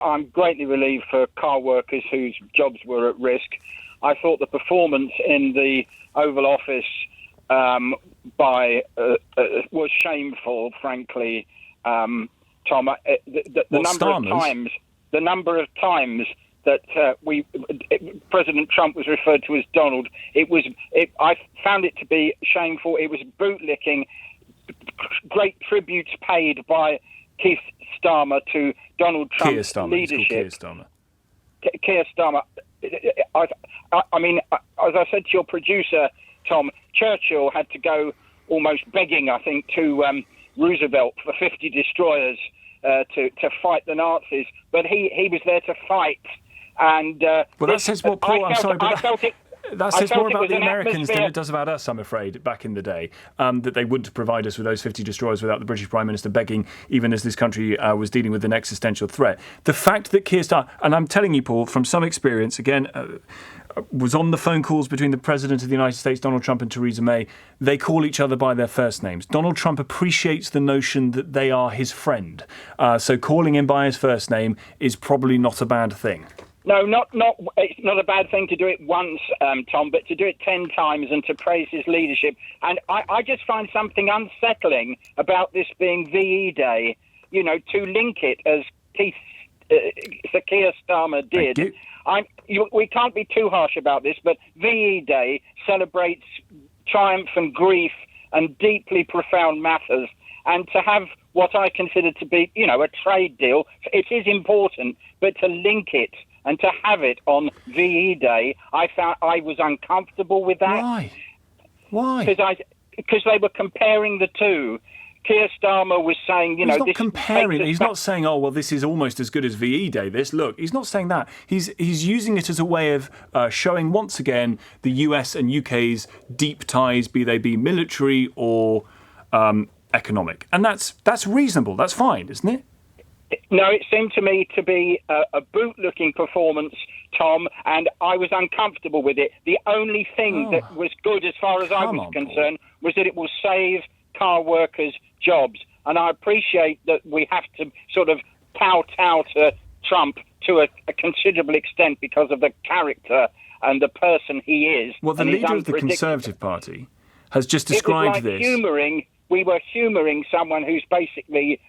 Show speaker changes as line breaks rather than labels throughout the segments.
I'm greatly relieved for car workers whose jobs were at risk. I thought the performance in the Oval Office was shameful, frankly, Tom. The number of times that President Trump was referred to as Donald, I found it to be shameful. It was bootlicking. Great tributes paid by Keir Starmer to Donald Trump's leadership. Keir Starmer. I mean, as I said to your producer, Tom, Churchill had to go almost begging, I think, to Roosevelt for 50 destroyers to fight the Nazis, but he was there to fight. And
that says what, Paul. I'm sorry, but that says more about the Americans than it does about us, I'm afraid, back in the day, that they wouldn't provide us with those 50 destroyers without the British Prime Minister begging, even as this country was dealing with an existential threat. The fact that Keir Starmer, and I'm telling you, Paul, from some experience, again, was on the phone calls between the President of the United States, Donald Trump, and Theresa May. They call each other by their first names. Donald Trump appreciates the notion that they are his friend. So calling him by his first name is probably not a bad thing.
No, it's not a bad thing to do it once, Tom, but to do it 10 times and to praise his leadership. And I just find something unsettling about this being VE Day, to link it as Sir Keir Starmer did. We can't be too harsh about this, but VE Day celebrates triumph and grief and deeply profound matters. And to have what I consider to be, a trade deal, it is important, but to link it and to have it on VE Day, I found I was uncomfortable with that.
Why?
Because they were comparing the two. Keir Starmer was saying,
he's not comparing. He's not saying, oh, well, this is almost as good as VE Day. Look, he's not saying that. He's using it as a way of showing once again the US and UK's deep ties, be they military or economic, and that's reasonable. That's fine, isn't it?
No, it seemed to me to be a boot-looking performance, Tom, and I was uncomfortable with it. The only thing that was good, as far as I was concerned, was that it will save car workers' jobs. And I appreciate that we have to sort of kowtow to Trump to a considerable extent because of the character and the person he is.
Well, the leader of the Conservative Party has just described this.
We were humouring someone who's basically,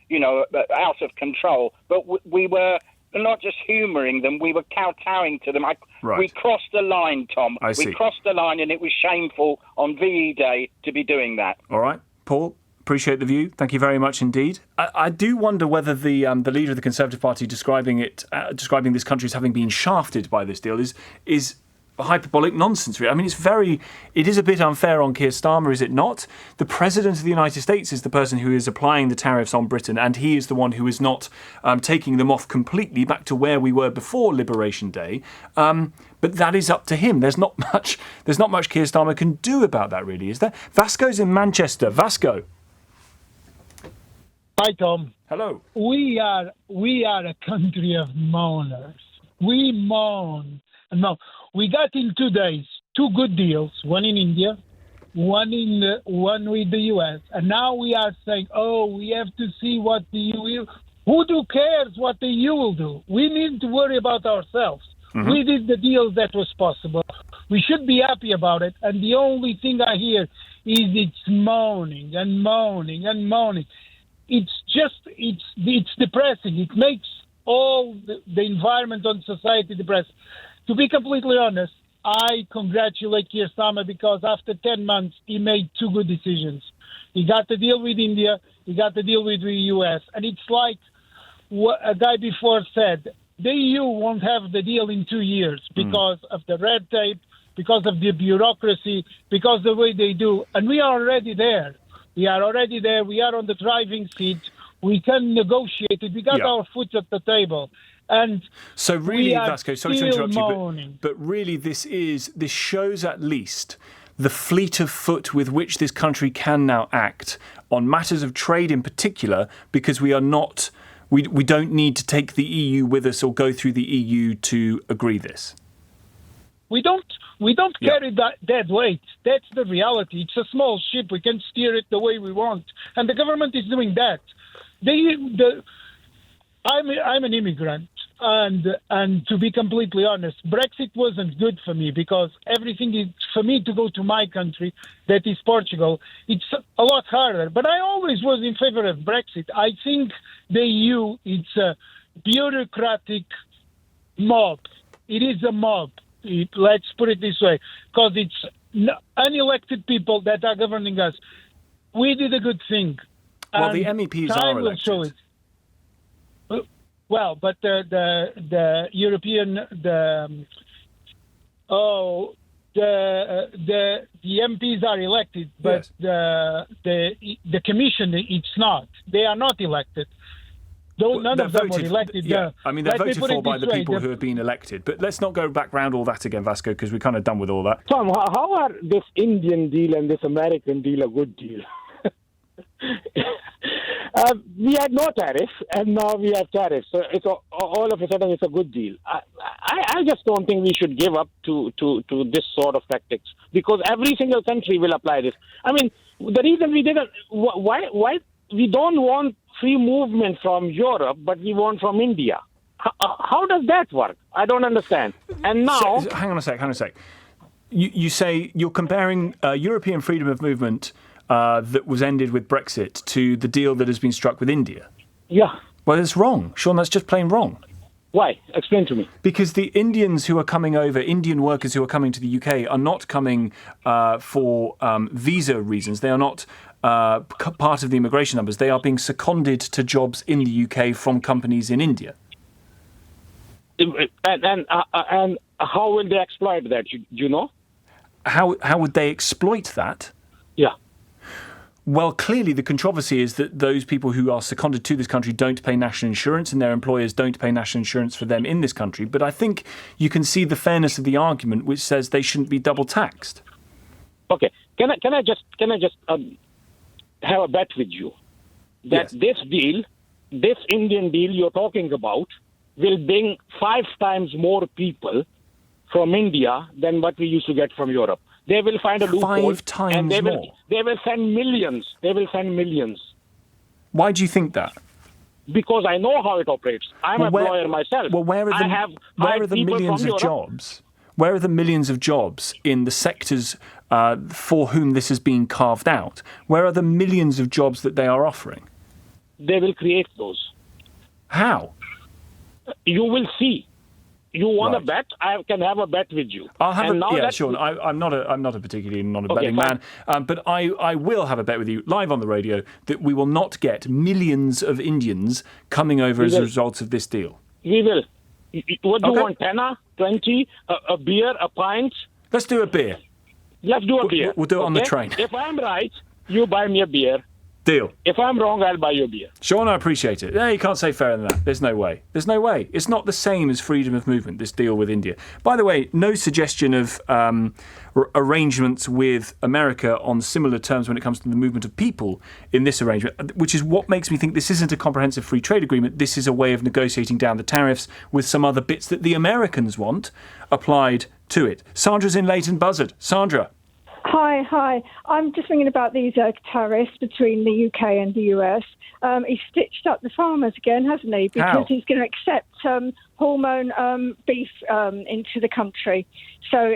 out of control. But we were not just humouring them, we were kowtowing to them. We crossed a line, Tom. We crossed a line, and it was shameful on VE Day to be doing that.
All right. Paul, appreciate the view. Thank you very much indeed. I do wonder whether the leader of the Conservative Party describing this country as having been shafted by this deal is hyperbolic nonsense. I mean, it is a bit unfair on Keir Starmer, is it not? The President of the United States is the person who is applying the tariffs on Britain, and he is the one who is not taking them off completely back to where we were before Liberation Day. But that is up to him. There's not much Keir Starmer can do about that, really, is there? Vasco's in Manchester. Vasco.
Hi, Tom.
Hello.
We are a country of moaners. We moan and moan. We got in 2 days 2 good deals, one in India, one with the US, and now we are saying, we have to see what the EU. Who cares what the EU will do? We need to worry about ourselves. Mm-hmm. We did the deal that was possible. We should be happy about it. And the only thing I hear is it's moaning and moaning and moaning. It's depressing. It makes all the environment on society depressing. To be completely honest, I congratulate Keir Starmer because after 10 months, he made 2 good decisions. He got the deal with India, he got the deal with the US. And it's like what a guy before said, the EU won't have the deal in 2 years because of the red tape, because of the bureaucracy, because of the way they do. And we are already there. We are on the driving seat. We can negotiate it. We got our foot at the table. And
so really, Vasco, sorry to interrupt you, but really this shows at least the fleet of foot with which this country can now act on matters of trade in particular, because we don't need to take the EU with us or go through the EU to agree this.
We don't carry that dead weight. That's the reality. It's a small ship. We can steer it the way we want. And the government is doing that. I'm an immigrant. And to be completely honest, Brexit wasn't good for me because everything is, for me to go to my country, that is Portugal, it's a lot harder. But I always was in favor of Brexit. I think the EU, it's a bureaucratic mob. It is a mob. Let's put it this way, because it's unelected people that are governing us. We did a good thing.
Well, the MEPs are elected.
Will show it. Well, but the European the MPs are elected, but
yes.
the Commission, it's not. They are not elected. None of them were elected.
Yeah. I mean, they're voted for by the people who have been elected. But let's not go back round all that again, Vasco, because we're kind of done with all that.
Tom, how are this Indian deal and this American deal a good deal? We had no tariffs, and now we have tariffs. So it's all of a sudden it's a good deal. I just don't think we should give up to this sort of tactics, because every single country will apply this. I mean, the reason we didn't, why we don't want free movement from Europe, but we want from India. How does that work? I don't understand. And now,
hang on a sec. You say you're comparing European freedom of movement that was ended with Brexit to the deal that has been struck with India.
Yeah.
Well, it's wrong. Sean, that's just plain wrong.
Why? Explain to me.
Because the Indians who are coming over, Indian workers who are coming to the UK, are not coming for visa reasons. They are not part of the immigration numbers. They are being seconded to jobs in the UK from companies in India.
And how will they exploit that? Do you know?
How would they exploit that?
Yeah.
Well, clearly the controversy is that those people who are seconded to this country don't pay national insurance, and their employers don't pay national insurance for them in this country. But I think you can see the fairness of the argument, which says they shouldn't be double taxed.
Okay. Can I just have a bet with you that
yes.
this Indian deal you're talking about will bring 5 times more people from India than what we used to get from Europe. They will find a loophole.
5 times
and
more.
They will send millions.
Why do you think that?
Because I know how it operates. I'm a lawyer myself.
Well, where are the millions of jobs? Where are the millions of jobs in the sectors for whom this has been carved out? Where are the millions of jobs that they are offering?
They will create those.
How?
You will see. You want a bet? I can have a bet with you.
I'll have Sean. I'm not a particularly betting man, but I will have a bet with you live on the radio that we will not get millions of Indians coming over as a result of this deal.
We will. What do you want? 10, 20, a beer, a pint?
Let's do a beer.
Let's do a beer.
We'll do it on the train.
If I'm right, you buy me a beer.
Deal.
If I'm wrong, I'll buy you a beer.
Sean, I appreciate it. No, you can't say fairer than that. There's no way. It's not the same as freedom of movement, this deal with India. By the way, no suggestion of arrangements with America on similar terms when it comes to the movement of people in this arrangement, which is what makes me think this isn't a comprehensive free trade agreement. This is a way of negotiating down the tariffs with some other bits that the Americans want applied to it. Sandra's in Leighton Buzzard. Sandra.
Hi. I'm just thinking about these tariffs between the UK and the US. He's stitched up the farmers again, hasn't he? Because he's going to accept hormone beef into the country. So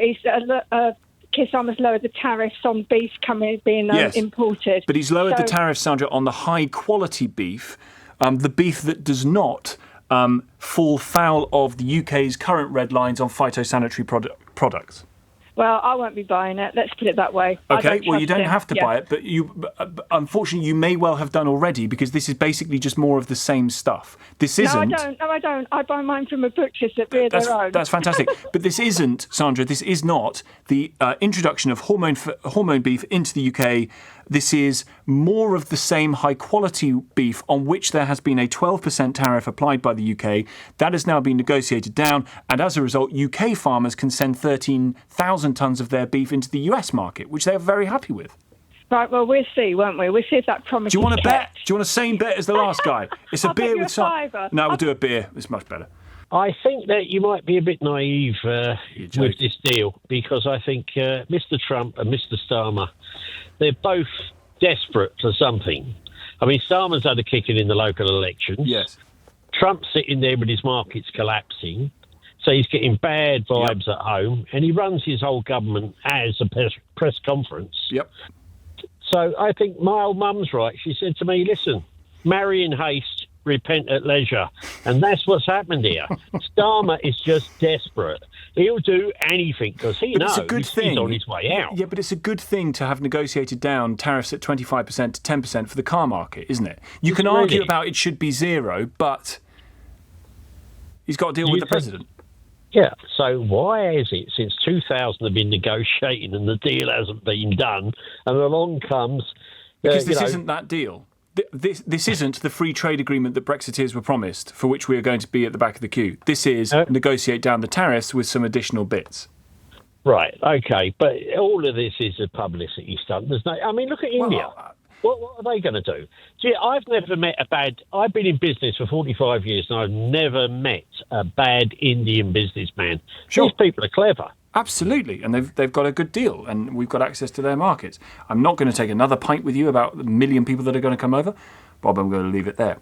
Keir Starmer's lowered the tariffs on beef being imported.
But he's lowered the tariffs, Sandra, on the high-quality beef, the beef that does not fall foul of the UK's current red lines on phytosanitary products.
Well, I won't be buying it. Let's put it that way.
Okay, well, you don't have to buy it, but unfortunately, you may well have done already, because this is basically just more of the same stuff. This isn't.
No, I don't. I buy mine from a butcher's that beer their own.
That's fantastic. But this isn't, Sandra, this is not the introduction of hormone beef into the UK. This is more of the same high-quality beef on which there has been a 12% tariff applied by the UK. That has now been negotiated down, and as a result, UK farmers can send 13,000 tonnes of their beef into the US market, which they're very happy with.
Right, well, we'll see, won't we? We'll see if that promise is
Do you want to
kept.
bet? Do you want the same bet as the last guy? It's a beer with some... No, we'll do a beer. It's much better.
I think that you might be a bit naive with this deal, because I think Mr. Trump and Mr. Starmer, they're both desperate for something. I mean, Starmer's had a kicking in the local elections.
Yes.
Trump's sitting there with his markets collapsing, so he's getting bad vibes at home, and he runs his whole government as a press conference.
Yep.
So I think my old mum's right. She said to me, listen, marry in haste, repent at leisure. And that's what's happened here. Starmer is just desperate. He'll do anything because he knows he's on his way out.
Yeah, but it's a good thing to have negotiated down tariffs at 25% to 10% for the car market, isn't it? You can argue about it should be 0, but he's got to deal with the president.
Yeah, so why is it since 2000 they've been negotiating and the deal hasn't been done, and along comes...
Because this isn't that deal. This isn't the free trade agreement that Brexiteers were promised, for which we are going to be at the back of the queue. This is negotiate down the tariffs with some additional bits.
Right, OK, but all of this is a publicity stunt. There's no... I mean, look at India. What are they going to do? Gee, I've never met a bad... I've been in business for 45 years and I've never met a bad Indian businessman. Sure. These people are clever.
Absolutely, and they've got a good deal, and we've got access to their markets. I'm not going to take another pint with you about the million people that are going to come over. Bob, I'm going to leave it there.